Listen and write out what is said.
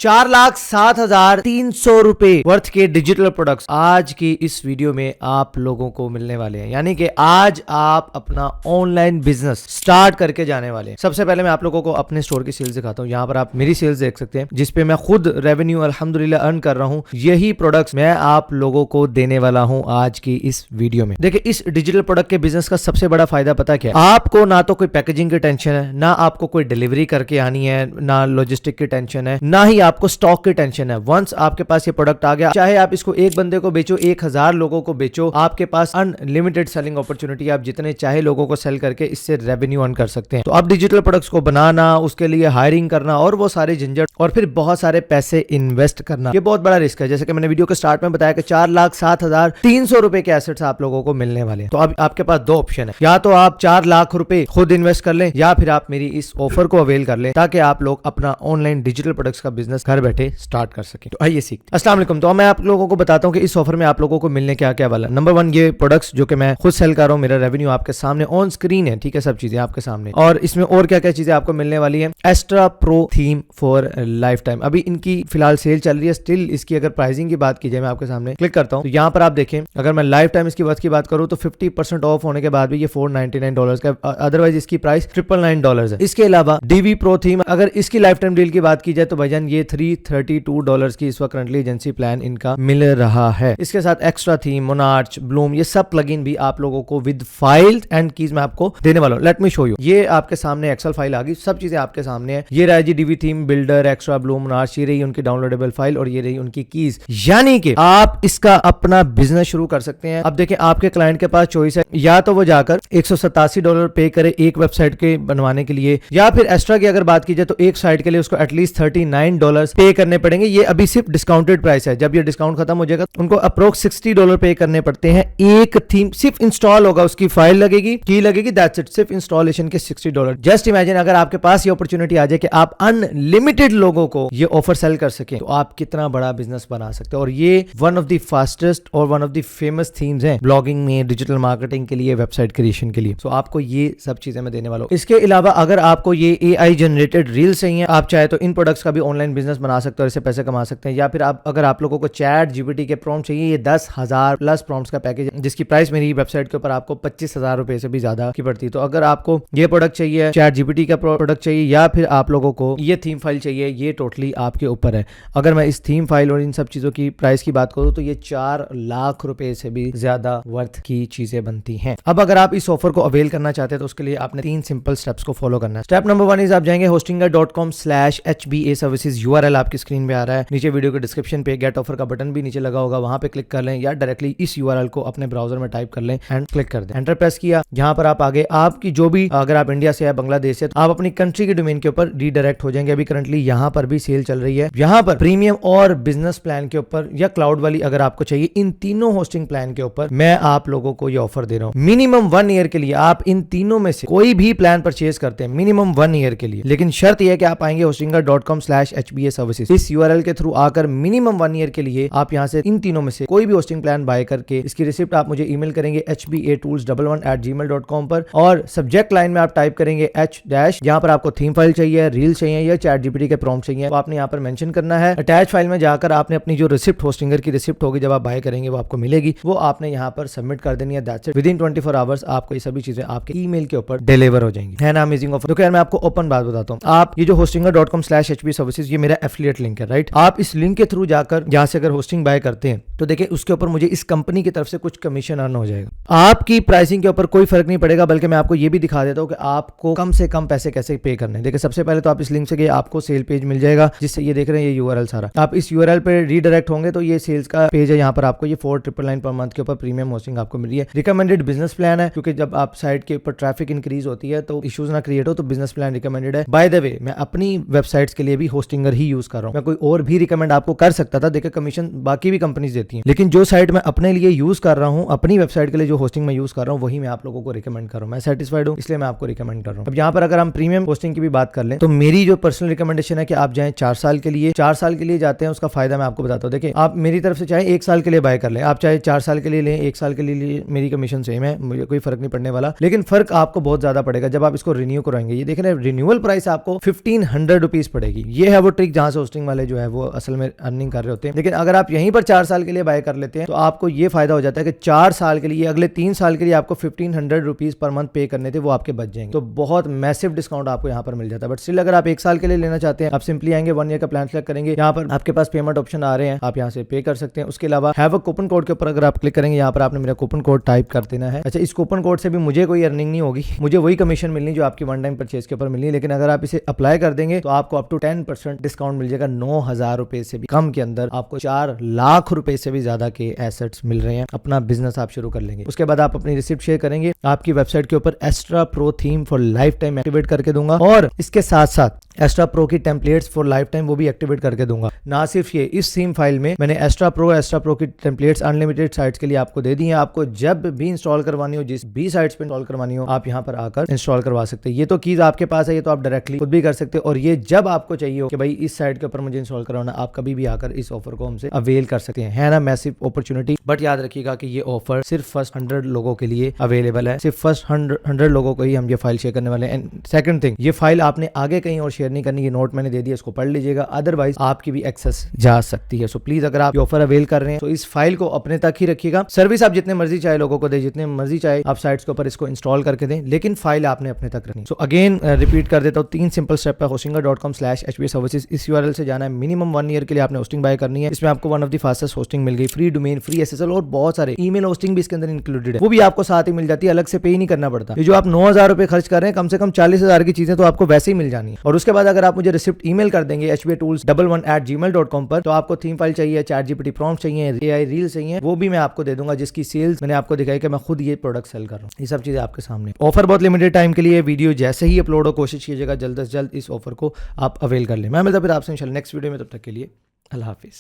4,07,300 worth के digital products आज की इस वीडियो में आप लोगों को मिलने वाले हैं। यानी कि आज आप अपना ऑनलाइन बिजनेस स्टार्ट करके जाने वाले हैं। सबसे पहले मैं आप लोगों को अपने स्टोर की सेल्स दिखाता हूं। यहाँ पर आप मेरी सेल्स देख सकते हैं, जिसपे मैं खुद रेवेन्यू अल्हम्दुलिल्लाह अर्न कर रहा हूं। यही प्रोडक्ट्स मैं आप लोगों को देने वाला हूं आज की इस वीडियो में। देखिए, इस डिजिटल प्रोडक्ट के बिजनेस का सबसे बड़ा फायदा पता क्या है? आपको ना तो कोई पैकेजिंग की टेंशन है, ना आपको कोई डिलीवरी करके आनी है, ना लॉजिस्टिक की टेंशन है, ना ही आपको स्टॉक की टेंशन है। वंस आपके पास ये प्रोडक्ट आ गया, चाहे आप इसको एक बंदे को बेचो, 1000 लोगों को बेचो, आपके पास अनलिमिटेड सेलिंग अपॉर्चुनिटी। आप जितने चाहे लोगों को सेल करके इससे रेवेन्यू अर्न कर सकते हैं। तो अब डिजिटल प्रोडक्ट्स को बनाना, उसके लिए हायरिंग करना और वो सारे झंझट और फिर बहुत सारे पैसे इन्वेस्ट करना, ये बहुत बड़ा रिस्क है। जैसे कि मैंने वीडियो के स्टार्ट में बताया कि 4,07,300 रुपए के एसेट्स आप लोगों को मिलने वाले हैं। तो अब आपके पास दो ऑप्शन है, या तो आप 4 लाख रुपए खुद इन्वेस्ट कर लें, या फिर आप मेरी इस ऑफर को अवेल कर लें, ताकि आप लोग अपना ऑनलाइन डिजिटल प्रोडक्ट्स का बिजनेस घर बैठे स्टार्ट कर सके। तो आइए सीखते हैं। अस्सलाम वालेकुम। तो मैं आप लोगों को बताता हूं कि इस ऑफर में आप लोगों को मिलने क्या क्या वाला। नंबर 1, ये प्रोडक्ट्स जो कि मैं खुद सेल कर रहा हूं, मेरा रेवेन्यू आपके सामने ऑन स्क्रीन है, ठीक है, सब चीजें आपके सामने। और इसमें और क्या क्या चीजें आपको मिलने वाली है? Extra pro theme for life time. अभी इनकी फिलहाल सेल चल रही है। स्टिल इसकी अगर प्राइसिंग की बात की जाए, मैं आपके सामने क्लिक करता हूं, तो यहाँ पर आप देखें, अगर मैं लाइफ टाइम इसकी वर्थ की बात करूं तो 50% ऑफ होने के बाद भी ये $499 का, अदरवाइज इसकी प्राइस $999 है। इसके अलावा डीवी प्रो थीम, अगर इसकी लाइफ टाइम डील की बात की जाए तो भाईजान ये $332 की इस वक्त करंटली एजेंसी प्लान इनका मिल रहा है। इसके साथ एक्स्ट्रा थीम, मोनार्च, ब्लूम, ये सब प्लगइन भी आप लोगों को विद फाइल एंड कीज मैं आपको देने वाला हूं। Let me show you. ये आपके सामने एक्सेल फाइल आ गई, सब चीजें आपके सामने है। ये रहा जी Divi theme, builder, Extra, Bloom, Monarch, ये रही उनकी डाउनलोडेबल फाइल और ये रही उनकी कीज। यानी कि आप इसका अपना बिजनेस शुरू कर सकते हैं। अब देखें, आपके क्लाइंट के पास चॉइस है, या तो वो जाकर $187 पे करे एक वेबसाइट के बनवाने के लिए, या फिर एक्स्ट्रा की अगर बात की जाए तो एक साइट के लिए उसको एटलीस्ट $39 पे करने पड़ेंगे। ये अभी सिर्फ डिस्काउंटेड प्राइस है। जब ये डिस्काउंट खत्म हो जाएगा उनको अप्रोक्स $60 पे करने पड़ते हैं। एक थीम सिर्फ इंस्टॉल होगा, उसकी फाइल लगेगी, की लगेगी, दैट्स इट। सिर्फ इंस्टॉलेशन के $60। जस्ट इमेजिन अगर आपके पास ये अपॉर्चुनिटी आ जाए कि आप अनलिमिटेड लोगों को ये ऑफर सेल कर सके, तो आप कितना बड़ा बिजनेस बना सकते हैं। और ये वन ऑफ द फास्टेस्ट और one of the famous themes हैं ब्लॉगिंग में, डिजिटल मार्केटिंग के लिए, वेबसाइट क्रिएशन के लिए। तो आपको ये सब चीजें मैं देने वाला हूं। इसके अलावा अगर आपको ये AI जनरेटेड रील्स चाहिए, आप चाहे तो इन प्रोडक्ट्स का भी ऑनलाइन बिजनेस बना सकते हो और इससे पैसे कमा सकते हैं। या फिर आप अगर आप लोगों को चैट जीपीटी के प्रॉम्प्ट चाहिए, ये 10,000 प्लस प्रॉम्प्ट्स का पैकेज, जिसकी प्राइस मेरी वेबसाइट के ऊपर आपको 25,000 रुपए से भी ज्यादा की पड़ती है। तो अगर आपको ये प्रोडक्ट चाहिए, चैट जीपीटी का प्रोडक्ट चाहिए, या फिर आप लोगों को ये थीम फाइल चाहिए, ये टोटली आपके ऊपर है। अगर मैं इस थीम फाइल और इन सब चीजों की प्राइस की बात करूं तो ये 4 लाख रुपए से भी ज्यादा वर्थ की चीजें बनती हैं। अब अगर आप इस ऑफर को अवेल करना चाहते हैं तो उसके लिए आपने 3 सिंपल स्टेप्स को फॉलो करना है। स्टेप नंबर 1 इज आप जाएंगे hostingr.com/HBA सर्विसेज। URL आपकी स्क्रीन पे आ रहा है, नीचे वीडियो के डिस्क्रिप्शन पे गेट ऑफर का बटन भी नीचे लगा होगा, वहां पे क्लिक कर लें, या डायरेक्टली इस URL को अपने ब्राउजर में टाइप कर लें एंड क्लिक कर दें। एंटर प्रेस किया, यहाँ पर आप आगे आपकी जो भी, अगर आप इंडिया से या बांग्लादेश से, आप अपनी कंट्री के डोमेन के ऊपर रीडायरेक्ट हो जाएंगे। अभी करंटली यहाँ पर भी सेल चल रही है। यहाँ पर प्रीमियम और बिजनेस प्लान के ऊपर या क्लाउड वाली अगर आपको चाहिए, इन तीनों होस्टिंग प्लान के ऊपर मैं आप लोगों को ये ऑफर दे रहा हूँ। मिनिमम 1 ईयर के लिए आप इन तीनों में से कोई भी प्लान परचेज करते हैं, मिनिमम 1 ईयर के लिए। लेकिन शर्त यह है कि आप आएंगे hostingr.com/HBA सर्विसेज, इस URL के थ्रू आकर मिनिमम 1 ईयर के लिए आप यहाँ से इन तीनों में से कोई भी होस्टिंग प्लान बाय करके इसकी रिसिप्ट आप मुझे ईमेल करेंगे hbatools11@gmail.com पर, और सब्जेक्ट लाइन में आप टाइप करेंगे H-, यहाँ पर आपको थीम फाइल चाहिए, रील चाहिए या चैट जीपीटी के प्रॉम्प्ट चाहिए, तो आपने यहाँ पर मेंशन करना है। अटैच फाइल में जाकर आपने अपनी जो रिसिप्ट, होस्टिंगर की रिसिप्ट होगी, जब आप बाय करेंगे वो आपको मिलेगी, वो आपने यहाँ पर सबमिट कर देनी है। That's it. विदिन 24 आवर्स आपको ये सभी चीजें आपके ईमेल के ऊपर डिलीवर हो जाएंगी। है ना अमेजिंग ऑफर? तो यार मैं आपको ओपन बात बताता हूँ। आप ये जो hostingr.com/HBA सर्विसेज, ये मेरा एफिलिएट लिंक है, राइट? आप इस लिंक के थ्रू जाकर यहाँ से अगर होस्टिंग बाय करते हैं तो देखिए उसके ऊपर मुझे इस कंपनी की तरफ से कुछ कमीशन अर्न हो जाएगा। आपकी प्राइसिंग के ऊपर कोई फर्क नहीं पड़ेगा, बल्कि मैं आपको ये भी दिखा देता हूँ कि आपको कम से कम पैसे कैसे पे करने हैं। देखिए, सबसे पहले तो आप इस लिंक से गए, आपको सेल पेज मिल जाएगा, जिससे ये देख रहे हैं ये URL सारा। आप इस URL पे रीडायरेक्ट होंगे तो ये सेल्स का पेज है। यहाँ पर आपको ये 4,999 पर मंथ के ऊपर प्रीमियम होस्टिंग आपको मिल रही है। रिकमेंडेड बिजनेस प्लान है, क्योंकि जब आप साइट के ऊपर ट्रैफिक इंक्रीज होती है तो इश्यूज ना क्रिएट हो, तो बिजनेस प्लान रिकमेंडेड है। बाय द वे, मैं अपनी वेबसाइट्स के लिए भी होस्टिंगर ही यूज कर रहा हूँ। मैं कोई और भी रिकमेंड आपको कर सकता था, देखिए कमीशन बाकी भी कंपनीज देती हैं, लेकिन जो साइट मैं अपने लिए यूज कर रहा हूँ, अपनी वेबसाइट के लिए जो होस्टिंग मैं यूज कर रहा हूँ, वही मैं आप लोगों को रिकमेंड कर रहा हूँ। मैं सेटिस्फाइड हूँ, इसलिए मैं आपको रिकमेंड कर रहा हूँ। अब यहाँ पर अगर हम प्रीमियम होस्टिंग की भी बात कर लें तो मेरी जो पर्सनल रिकमेंडेशन है कि आप जाएं 4 साल के लिए। 4 साल के लिए जाते हैं, उसका फायदा मैं आपको बताता हूँ। देखिए, आप मेरी तरफ से चाहे 1 साल के लिए बाय कर लें, आप चाहे 4 साल के लिए लें, 1 साल के लिए, मेरी कमीशन सेम है, मुझे कोई फर्क नहीं पड़ने वाला। लेकिन फर्क आपको बहुत ज्यादा पड़ेगा जब आप इसको रिन्यू कराएंगे। ये देख रहे हैं, रिन्यूअल प्राइस आपको 1500 रुपीज पड़ेगी। ये है वो ट्रिक जहाँ से होस्टिंग वाले जो है वो असल में अर्निंग कर रहे होते हैं। लेकिन अगर आप यहीं पर 4 साल के लिए बाय कर लेते हैं तो आपको ये फायदा हो जाता है कि 4 साल के लिए, अगले 3 साल के लिए आपको 1500 रुपीज पर मंथ पे करने थे, वो आपके बच जाएंगे। तो बहुत मैसिव डिस्काउंट आपको यहाँ पर मिल जाता है। बट स्टिल अगर आप 1 साल के लिए लेना चाहते हैं, आप सिंपली आएंगे 1 ईयर का प्लान सेलेक्ट करेंगे, यहाँ पर आपके पास पेमेंट ऑप्शन आ रहे हैं, आप यहाँ से पे कर सकते हैं। उसके अलावा हैव अ कूपन कोड के ऊपर अगर आप क्लिक करेंगे, यहाँ पर आपने मेरा कूपन कोड टाइप कर देना है। अच्छा, इस कूपन कोड से भी मुझे कोई अर्निंग नहीं होगी, मुझे वही कमीशन मिलनी जो आपकी वन टाइम परचेज के ऊपर मिलनी। लेकिन अगर आप इसे अप्लाई कर देंगे तो आपको अप टू 10% डिस्काउंट मिल जाएगा। 9,000 रुपए से भी कम के अंदर आपको 4 लाख रुपए से भी ज्यादा के एसेट्स मिल रहे हैं। अपना बिजनेस आप शुरू कर लेंगे। उसके बाद आप अपनी रिसिप्ट शेयर करेंगे, आपकी वेबसाइट के ऊपर extra pro theme for life time activate करके दूंगा, और इसके साथ साथ एक्स्ट्रा प्रो की टेम्पलेट्स फॉर लाइफ टाइम वो भी एक्टिवेट करके दूंगा। ना सिर्फ ये, इस थीम फाइल में मैंने एक्स्ट्रा प्रो की टेम्पलेट्स अनलिमिटेड साइट्स के लिए आपको दे दी है। आपको जब भी इंस्टॉल करवानी हो, जिस भी साइट्स पे इंस्टॉल करवानी हो, आप यहाँ पर आकर इंस्टॉल करवा सकते हैं। ये तो कीज आपके पास है, ये तो आप डायरेक्टली खुद भी कर सकते हैं। और ये जब आपको चाहिए हो कि भाई इस साइट के ऊपर मुझे इंस्टॉल करवाना, आप कभी भी आकर इस ऑफर को हमसे अवेल कर सकते हैं। है ना मैसिव अपॉर्चुनिटी। बट याद रखिएगा कि ये ऑफर सिर्फ फर्स्ट 100 लोगों के लिए अवेलेबल है। सिर्फ फर्स्ट 100 लोगों को ही हम ये फाइल शेयर करने वाले हैं। एंड सेकंड थिंग, ये फाइल आपने आगे कहीं और शेयर नहीं करनी। ये नोट मैंने दे दिया, इसको पढ़ लीजिएगा, अदरवाइज आपकी भी एक्सेस जा सकती है। सो प्लीज अगर आप ये ऑफर अवेल कर रहे हैं तो इस फाइल को अपने तक ही रखिएगा। सर्विस आप जितने मर्जी चाहे लोगों को दे, जितने मर्जी चाहे आप साइट्स के ऊपर इसको इंस्टॉल करके दें, लेकिन फाइल आपने अपने तक रखनी। सो अगेन रिपीट कर देता हूँ, 3 सिंपल स्टेप है। hostinger.com/HBA सर्विसेज, इस URL से जाना है। मिनिमम 1 ईयर के लिए आपने होस्टिंग बाय करनी है। इसमें आपको one of the fastest hosting मिल गई, फ्री डोमेन, फ्री SSL और बहुत सारे ईमेल होस्टिंग भी इसके अंदर इंक्लूडेड है, वो भी आपको साथ ही मिल जाती है, अलग से पे ही नहीं करना पड़ता। ये जो आप 9,000 रुपए खर्च कर रहे हैं, कम से कम 40,000 की चीजें तो आपको वैसे ही मिल जानी है। और उसके बाद अगर आप मुझे रिसिप्ट ईमेल कर देंगे hbatools11@gmail.com पर, तो आपको थीम फाइल चाहिए, ChatGPT प्रॉम्प्ट चाहिए, AI रील चाहिए, वो भी मैं आपको दे दूंगा, जिसकी सेल्स मैंने आपको दिखाई कि मैं खुद ये प्रोडक्ट सेल कर रहा हूँ। ये सब चीजें आपके सामने। ऑफर बहुत लिमिटेड टाइम के लिए, वीडियो जैसे ही अपलोड हो कोशिश कीजिएगा जल्द से जल्द इस ऑफर को आप अवेल कर लें। मैं मिलता फिर आपसे इंशाल्लाह नेक्स्ट वीडियो में, तब तक के लिए अल्लाह हाफिज।